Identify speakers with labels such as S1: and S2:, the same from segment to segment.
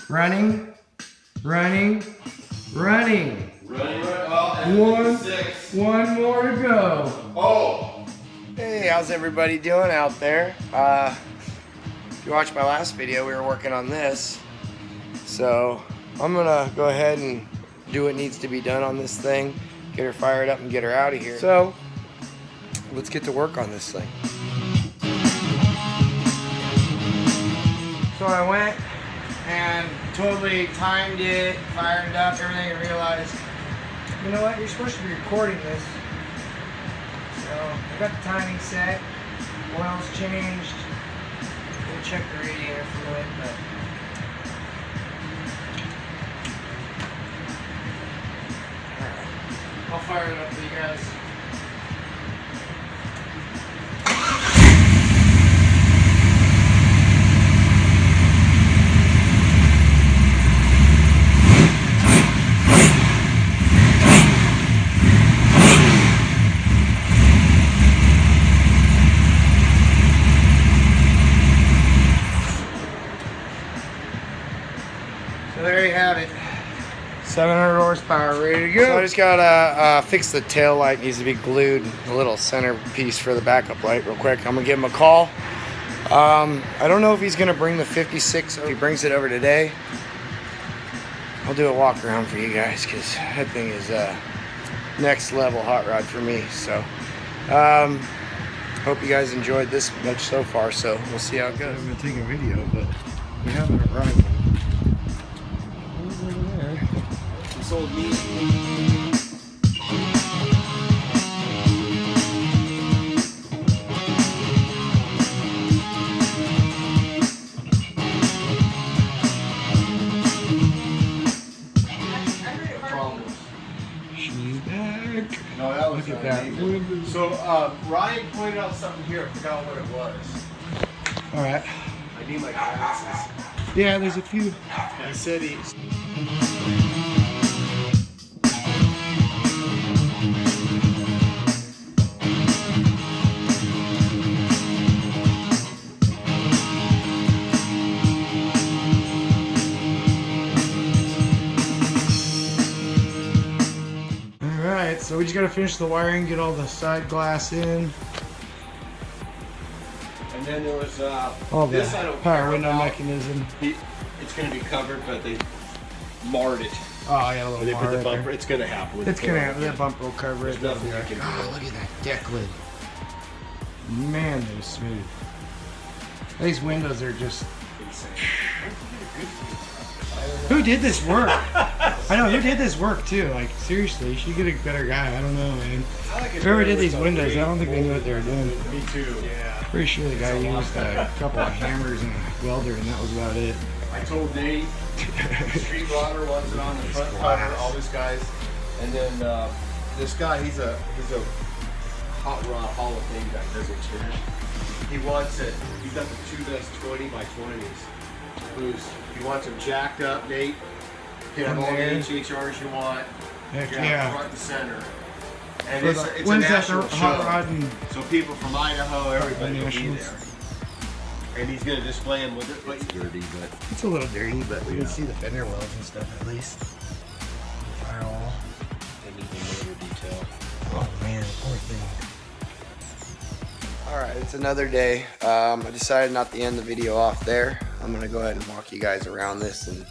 S1: Running. Running. Running. One more to go.
S2: Oh!
S1: Hey, how's everybody doing out there? If you watched my last video, we were working on this. So I'm gonna go ahead and do what needs to be done on this thing, get her fired up and get her out of here. So let's get to work on this thing. So I went and totally timed it, fired it up, everything, and realized, you know what, you're supposed to be recording this. So I got the timing set, oil's changed, we'll check the radiator fluid, but alright, I'll fire it up for you guys. So there you have it. 700 horsepower, ready to go. So I just gotta fix the tail light. Needs to be glued. A little center piece for the backup light real quick. I'm gonna give him a call. I don't know if he's gonna bring the 56. If he brings it over today, I'll do a walk around for you guys, because that thing is next level hot rod for me. So hope you guys enjoyed this much so far. So we'll see how it goes. I'm gonna take a video, but we haven't arrived. Old meat. She's back.
S2: No, that was
S1: look at that.
S2: So Ryan pointed out something here. I forgot what it was.
S1: All right.
S2: I need my glasses.
S1: Yeah, there's a few.
S2: He said he's.
S1: Alright, so we just gotta finish the wiring, get all the side glass in.
S2: And then there was
S1: All the
S2: this I don't
S1: power
S2: care
S1: window
S2: about.
S1: mechanism.
S2: It's going to be covered, but they marred it.
S1: Oh, I got a little
S2: They
S1: bar
S2: put the
S1: right
S2: bumper.
S1: there.
S2: It's going to happen.
S1: It's gonna have that bumper will cover it.
S2: There's nothing you can do.
S1: Oh, look at that deck lid. Man, that is smooth. These windows are just
S2: Insane.
S1: Who did this work? I know, who did this work too? Like, seriously, you should get a better guy. I don't know, man. Whoever did these windows, I don't think they knew what they were doing.
S2: Me too, yeah.
S1: Pretty sure the guy used a couple of hammers and a welder, and that was about it.
S2: I told Nate, Street Rodder wants it on the front cover, all these guys. And then this guy, he's a hot rod Hall of Fame guy, does interior. He wants it, he's got the two best 20 by 20s. He wants them jacked up, Nate. You can have all the HHRs you want.
S1: Heck
S2: Yeah,
S1: yeah.
S2: front and center. And
S1: For
S2: it's
S1: the-
S2: a
S1: when's that,
S2: national
S1: the hot
S2: show.
S1: rod and
S2: So people from Idaho, everybody will be
S1: nationals.
S2: there. And he's going to display them with it, but it's dirty, but
S1: it's a little dirty, but we can see the fender wells and stuff at least. Firewall.
S2: they need a motor detail.
S1: Oh man, poor thing. Alright, it's another day. I decided not to end the video off there. I'm going to go ahead and walk you guys around this and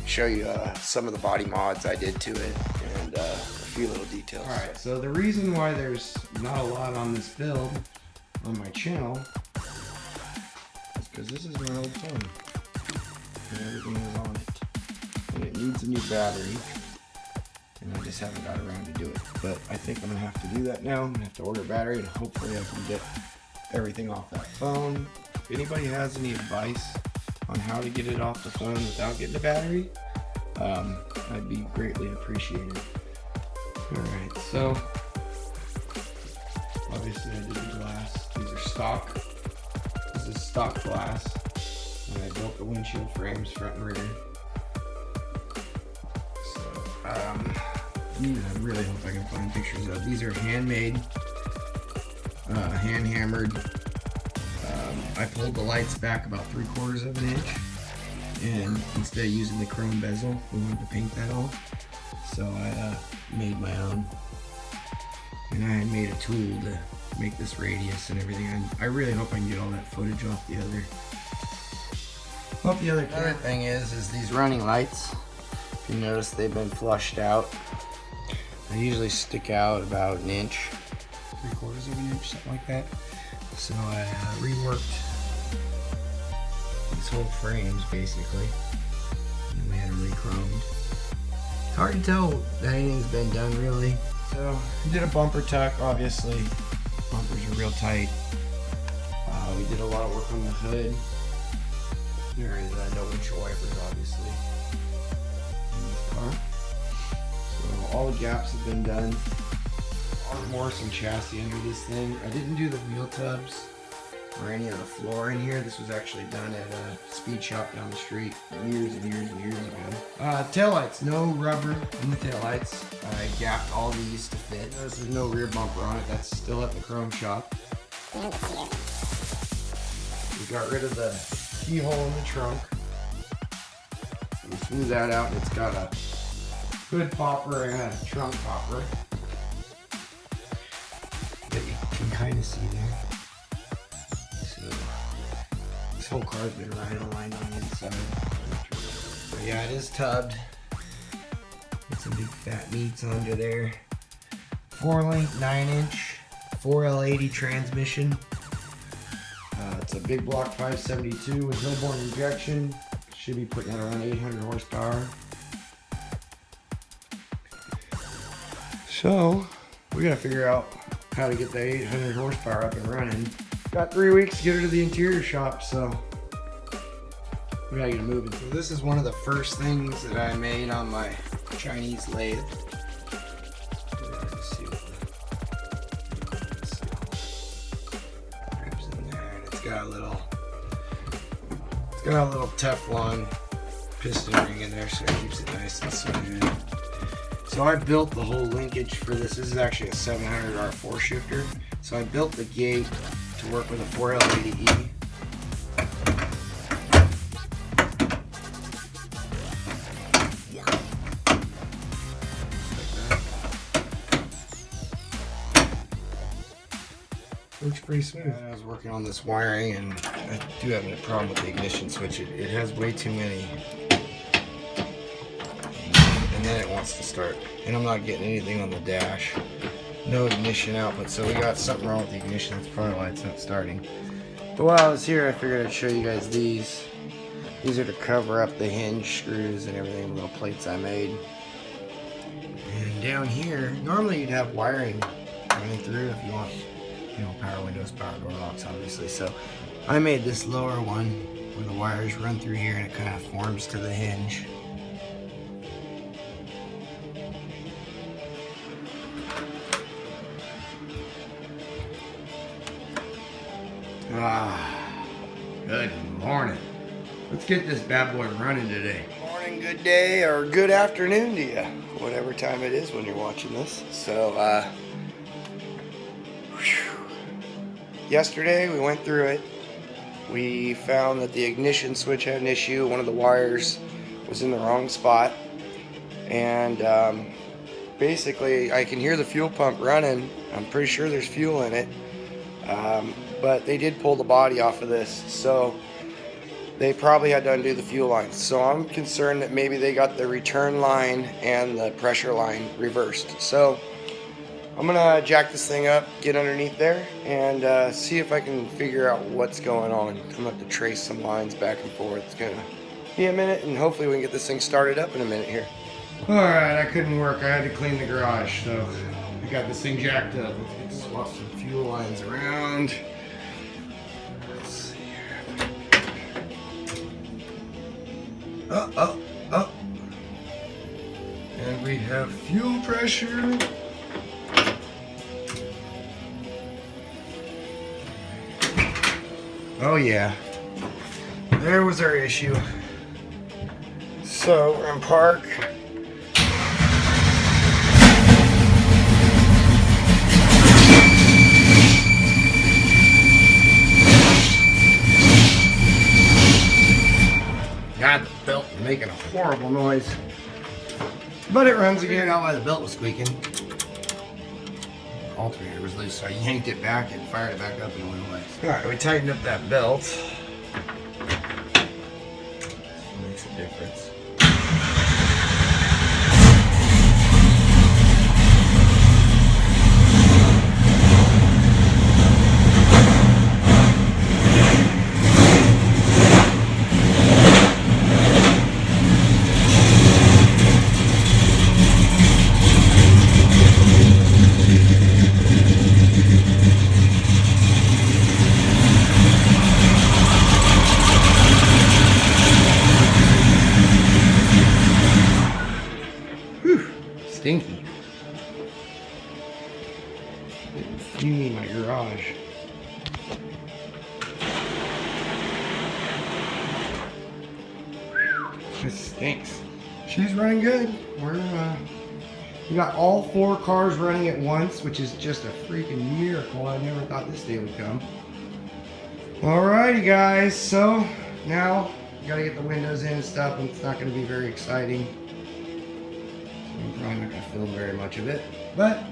S1: show you some of the body mods I did to it and a few little details. Alright, so the reason why there's not a lot on this build on my channel is because this is my old phone. And everything is on it. And it needs a new battery. And I just haven't got around to do it. But I think I'm gonna have to do that now. I'm gonna have to order a battery and hopefully I can get everything off that phone. If anybody has any advice on how to get it off the phone without getting a battery, I'd be greatly appreciated. Alright, so obviously I did the glass. These are stock. This is stock glass. And I built the windshield frames front and rear. I really hope I can find pictures of. These are handmade, hand hammered. I pulled the lights back about 3/4 of an inch and instead of using the chrome bezel, we wanted to paint that all. So I made my own, and I had made a tool to make this radius and everything. I really hope I can get all that footage off the other. Other thing is these running lights. If you notice, they've been flushed out. They usually stick out about an inch, 3/4 of an inch, something like that. So I reworked these whole frames basically, and we had them re-chromed. It's hard to tell that anything's been done really. So we did a bumper tuck, obviously. Bumpers are real tight. We did a lot of work on the hood. There is no windshield wipers, obviously, in this car. So all the gaps have been done. More some chassis under this thing. I didn't do the wheel tubs or any of the floor in here. This was actually done at a speed shop down the street years and years and years ago. Taillights, no rubber in the taillights. I gapped all these to fit. Notice there's no rear bumper on it. That's still at the chrome shop. We got rid of the keyhole in the trunk. We smooth that out, and it's got a hood popper and a trunk popper that you can kind of see there. So this whole car's been right aligned on the inside. So yeah, it is tubbed. Got some big fat meats under there. 4-link 9-inch 4L80 transmission. It's a big block 572 with no-borne injection. Should be putting out around 800 horsepower. So we gotta figure out how to get that 800 horsepower up and running. Got 3 weeks to get her to the interior shop, so we gotta get it moving. So this is one of the first things that I made on my Chinese lathe. Let's see what grabs in there, and it's got a little Teflon piston ring in there, so it keeps it nice and smooth. So I built the whole linkage for this. This is actually a 700 R4 shifter. So I built the gate to work with a 4L80E. Looks pretty smooth. I was working on this wiring, and I do have a problem with the ignition switch. It has way too many, and then it wants to start. And I'm not getting anything on the dash. No ignition output, so we got something wrong with the ignition. That's probably why it's not starting. But while I was here, I figured I'd show you guys these. These are to cover up the hinge screws and everything, little plates I made. And down here, normally you'd have wiring running through if you want, you know, power windows, power door locks, obviously. So I made this lower one where the wires run through here and it kind of forms to the hinge. Good morning. Let's get this bad boy running today. Morning, good day, or good afternoon to you, whatever time it is when you're watching this. So, yesterday we went through it. We found that the ignition switch had an issue. One of the wires was in the wrong spot. And basically I can hear the fuel pump running. I'm pretty sure there's fuel in it. But they did pull the body off of this. So they probably had to undo the fuel lines. So I'm concerned that maybe they got the return line and the pressure line reversed. So I'm gonna jack this thing up, get underneath there, and see if I can figure out what's going on. I'm gonna have to trace some lines back and forth. It's gonna be a minute, and hopefully we can get this thing started up in a minute here. All right, I couldn't work. I had to clean the garage, so I got this thing jacked up. Let's swap some fuel lines around. Let's see here. Oh. And we have fuel pressure. Oh yeah, there was our issue. So we're in park. God, the belt is making a horrible noise. But it runs again.
S3: Figured out why the belt was squeaking. The alternator was loose, so I yanked it back and fired it back up and it went away.
S1: Alright, we tightened up that belt.
S3: Makes a difference.
S1: Stinky. It's fuming in my garage. This stinks. She's running good. We got all 4 cars running at once, which is just a freaking miracle. I never thought this day would come. Alrighty guys, so now we gotta get the windows in and stuff, and it's not gonna be very exciting. I'm probably not going to film very much of it, but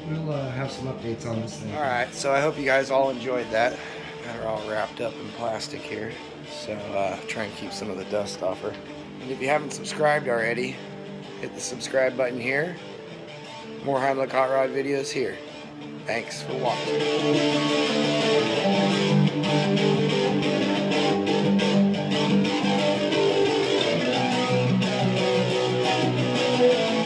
S1: we'll have some updates on this thing. Alright, so I hope you guys all enjoyed that. Got her all wrapped up in plastic here, so try and keep some of the dust off her. And if you haven't subscribed already, hit the subscribe button here. More Heimlich Hot Rod videos here. Thanks for watching.